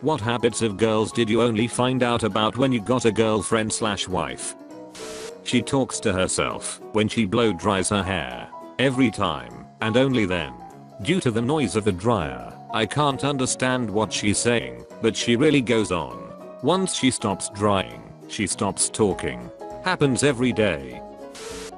What habits of girls did you only find out about when you got a girlfriend/wife? She talks to herself when she blow dries her hair. Every time, and only then. Due to the noise of the dryer, I can't understand what she's saying, but she really goes on. Once she stops drying, she stops talking. Happens every day.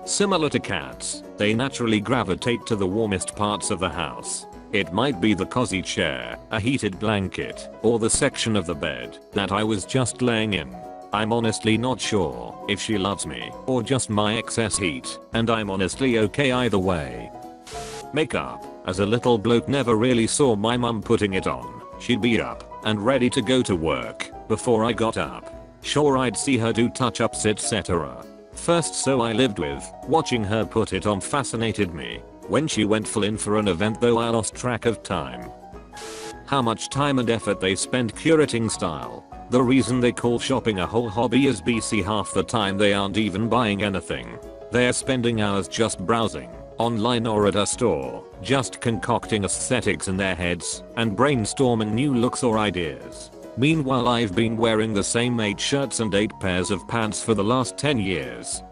Similar to cats, they naturally gravitate to the warmest parts of the house. It might be the cozy chair, a heated blanket, or the section of the bed that I was just laying in. I'm honestly not sure if she loves me or just my excess heat, and I'm honestly okay either way. Makeup. As a little bloke never really saw my mum putting it on. She'd be up and ready to go to work before I got up. Sure, I'd see her do touch-ups etc. First so I lived with, watching her put it on fascinated me. When she went full in for an event though I lost track of time. How much time and effort they spend curating style. The reason they call shopping a whole hobby is BC half the time they aren't even buying anything. They're spending hours just browsing, online or at a store, just concocting aesthetics in their heads and brainstorming new looks or ideas. Meanwhile I've been wearing the same 8 shirts and 8 pairs of pants for the last 10 years.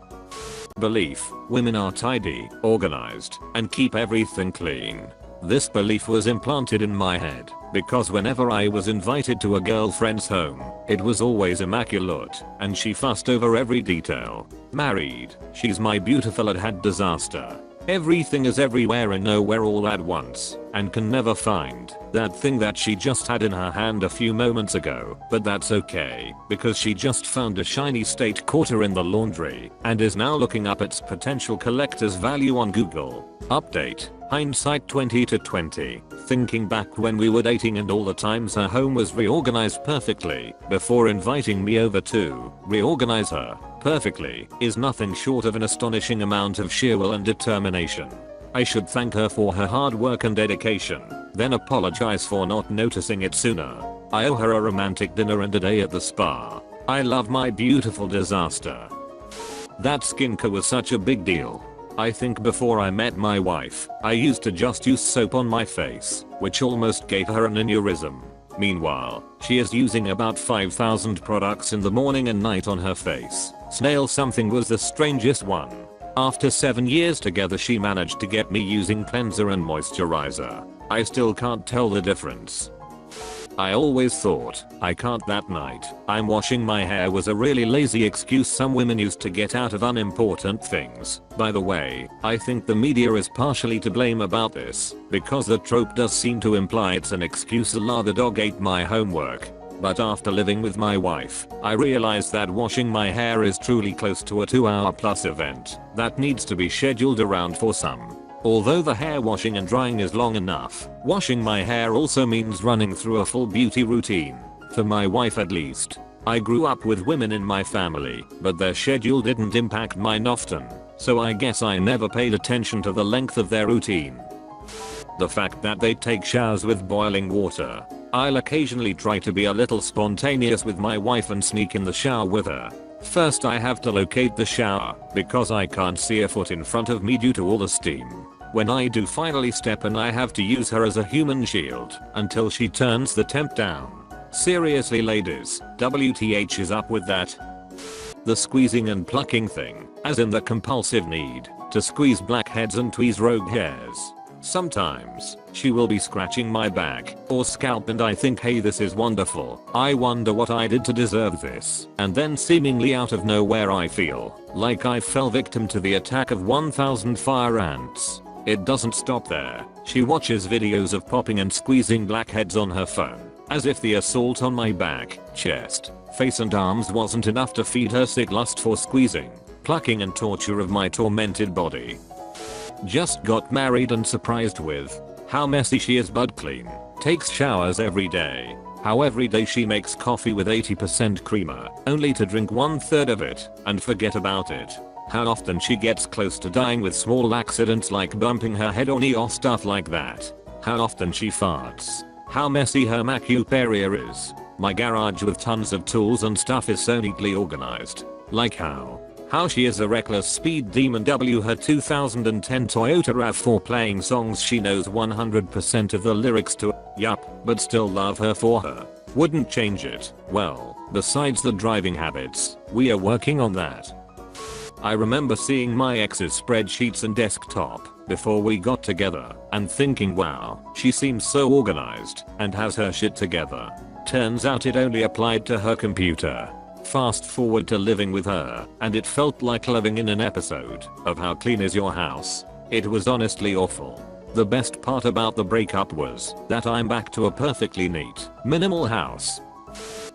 Belief. Women are tidy, organized, and keep everything clean. This belief was implanted in my head because whenever I was invited to a girlfriend's home, it was always immaculate and she fussed over every detail. Married, she's my beautiful had disaster. Everything is everywhere and nowhere all at once, and can never find that thing that she just had in her hand a few moments ago, but that's okay, because she just found a shiny state quarter in the laundry, and is now looking up its potential collector's value on Google. Update. Hindsight 20/20. Thinking back when we were dating and all the times her home was reorganized perfectly before inviting me over to reorganize her perfectly is nothing short of an astonishing amount of sheer will and determination. I should thank her for her hard work and dedication, then apologize for not noticing it sooner. I owe her a romantic dinner and a day at the spa. I love my beautiful disaster. That skincare was such a big deal. I think before I met my wife, I used to just use soap on my face, which almost gave her an aneurysm. Meanwhile, she is using about 5,000 products in the morning and night on her face. Snail something was the strangest one. After 7 years together she managed to get me using cleanser and moisturizer. I still can't tell the difference. I always thought, I can't that night, I'm washing my hair was a really lazy excuse some women used to get out of unimportant things. By the way, I think the media is partially to blame about this, because the trope does seem to imply it's an excuse la the dog ate my homework. But after living with my wife, I realized that washing my hair is truly close to a 2-hour plus event that needs to be scheduled around for some. Although the hair washing and drying is long enough, washing my hair also means running through a full beauty routine. For my wife at least. I grew up with women in my family, but their schedule didn't impact mine often, so I guess I never paid attention to the length of their routine. The fact that they take showers with boiling water. I'll occasionally try to be a little spontaneous with my wife and sneak in the shower with her. First I have to locate the shower, because I can't see a foot in front of me due to all the steam. When I do finally step in I have to use her as a human shield until she turns the temp down. Seriously ladies, WTH is up with that? The squeezing and plucking thing, as in the compulsive need to squeeze blackheads and tweeze rogue hairs. Sometimes, she will be scratching my back or scalp and I think hey this is wonderful, I wonder what I did to deserve this, and then seemingly out of nowhere I feel like I fell victim to the attack of 1000 fire ants. It doesn't stop there, she watches videos of popping and squeezing blackheads on her phone, as if the assault on my back, chest, face and arms wasn't enough to feed her sick lust for squeezing, plucking and torture of my tormented body. Just got married and surprised with how messy she is but clean. Takes showers every day. How every day she makes coffee with 80% creamer, only to drink 1/3 of it and forget about it. How often she gets close to dying with small accidents like bumping her head or knee or stuff like that. How often she farts. How messy her MacUp area is. My garage with tons of tools and stuff is so neatly organized. Like how she is a reckless speed demon her 2010 Toyota RAV4 playing songs she knows 100% of the lyrics to, yup, but still love her for her. Wouldn't change it. Well, besides the driving habits, we are working on that. I remember seeing my ex's spreadsheets and desktop before we got together and thinking, wow, she seems so organized and has her shit together. Turns out it only applied to her computer. Fast forward to living with her, and it felt like living in an episode of How Clean Is Your House? It was honestly awful. The best part about the breakup was that I'm back to a perfectly neat, minimal house.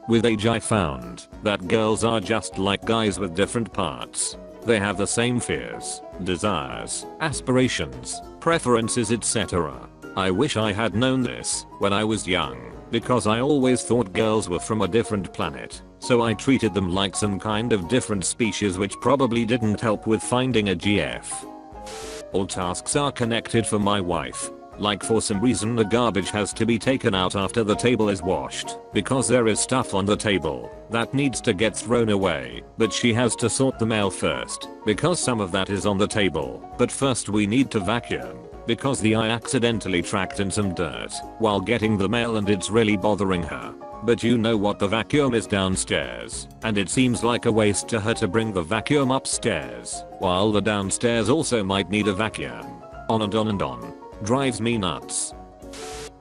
With age I found that girls are just like guys with different parts. They have the same fears, desires, aspirations, preferences, etc. I wish I had known this when I was young, because I always thought girls were from a different planet, so I treated them like some kind of different species, which probably didn't help with finding a GF. All tasks are connected for my wife. Like for some reason the garbage has to be taken out after the table is washed, because there is stuff on the table that needs to get thrown away, but she has to sort the mail first, because some of that is on the table. But first we need to vacuum, because the eye accidentally tracked in some dirt while getting the mail and it's really bothering her. But you know what, the vacuum is downstairs, and it seems like a waste to her to bring the vacuum upstairs, while the downstairs also might need a vacuum. On and on and on. Drives me nuts.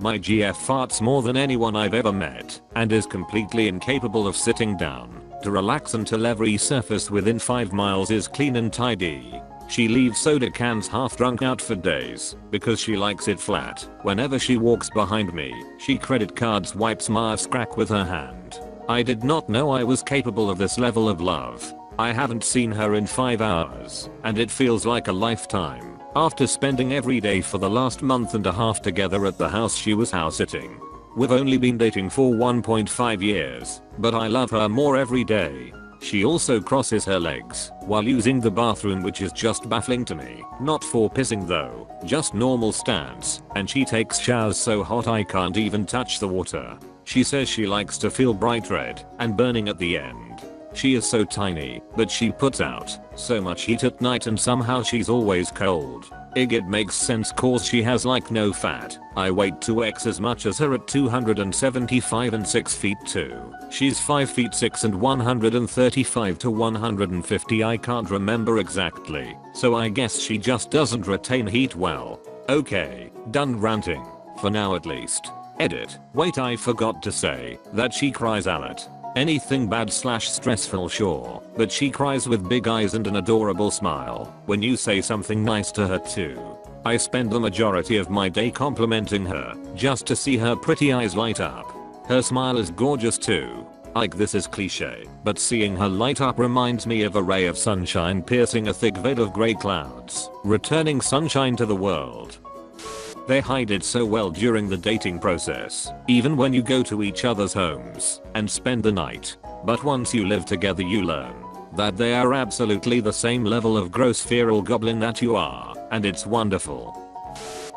My GF farts more than anyone I've ever met, and is completely incapable of sitting down to relax until every surface within 5 miles is clean and tidy. She leaves soda cans half drunk out for days because she likes it flat. Whenever she walks behind me, she credit cards wipes my ass crack with her hand. I did not know I was capable of this level of love. I haven't seen her in 5 hours, and it feels like a lifetime. After spending every day for the last month and a half together at the house she was house sitting. We've only been dating for 1.5 years, but I love her more every day. She also crosses her legs while using the bathroom, which is just baffling to me. Not for pissing though, just normal stance, and she takes showers so hot I can't even touch the water. She says she likes to feel bright red and burning at the end. She is so tiny, but she puts out so much heat at night and somehow she's always cold. It makes sense cause she has like no fat. I weighed 2x as much as her at 275 and 6 feet 2. She's 5 feet 6 and 135 to 150, I can't remember exactly, so I guess she just doesn't retain heat well. Okay, done ranting. For now at least. Edit. Wait, I forgot to say that she cries a lot. Anything bad / stressful sure, but she cries with big eyes and an adorable smile when you say something nice to her too. I spend the majority of my day complimenting her just to see her pretty eyes light up. Her smile is gorgeous too. Like, this is cliche, but seeing her light up reminds me of a ray of sunshine piercing a thick veil of grey clouds, returning sunshine to the world. They hide it so well during the dating process, even when you go to each other's homes and spend the night. But once you live together you learn that they are absolutely the same level of gross feral goblin that you are, and it's wonderful.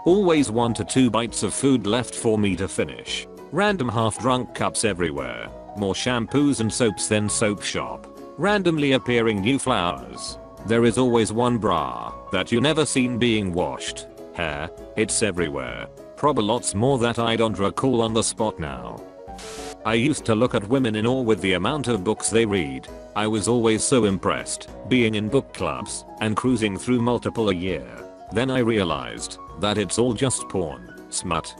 Always 1 to 2 bites of food left for me to finish. Random half-drunk cups everywhere. More shampoos and soaps than soap shop. Randomly appearing new flowers. There is always one bra that you never seen being washed. Hair, it's everywhere. Prob lots more that I don't recall on the spot now. I used to look at women in awe with the amount of books they read. I was always so impressed, being in book clubs and cruising through multiple a year. Then I realized that it's all just porn, smut.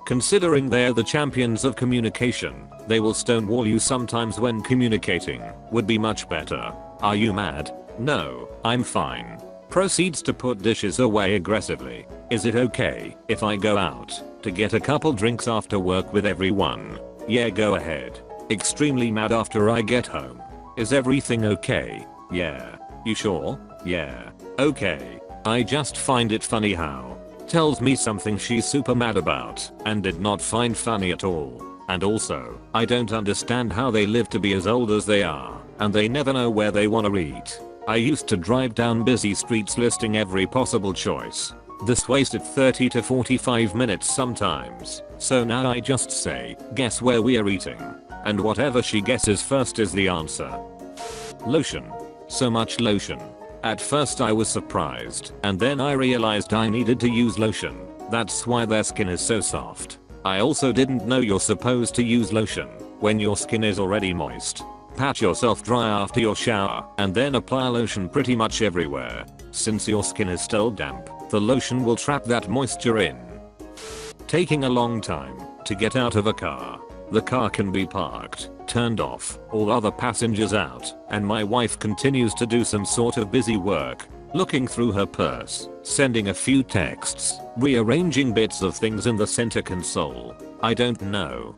Considering they're the champions of communication, they will stonewall you sometimes when communicating would be much better. Are you mad? No, I'm fine. Proceeds to put dishes away aggressively. Is it okay if I go out to get a couple drinks after work with everyone? Yeah, go ahead. Extremely mad after I get home. Is everything okay? Yeah. You sure? Yeah. Okay. I just find it funny how tells me something she's super mad about and did not find funny at all. And also, I don't understand how they live to be as old as they are and they never know where they wanna eat. I used to drive down busy streets listing every possible choice. This wasted 30 to 45 minutes sometimes, so now I just say, guess where we are eating? And whatever she guesses first is the answer. Lotion. So much lotion. At first I was surprised, and then I realized I needed to use lotion. That's why their skin is so soft. I also didn't know you're supposed to use lotion when your skin is already moist. Pat yourself dry after your shower and then apply lotion pretty much everywhere. Since your skin is still damp, the lotion will trap that moisture in. Taking a long time to get out of a car. The car can be parked, turned off, all other passengers out, and my wife continues to do some sort of busy work, looking through her purse, sending a few texts, rearranging bits of things in the center console. I don't know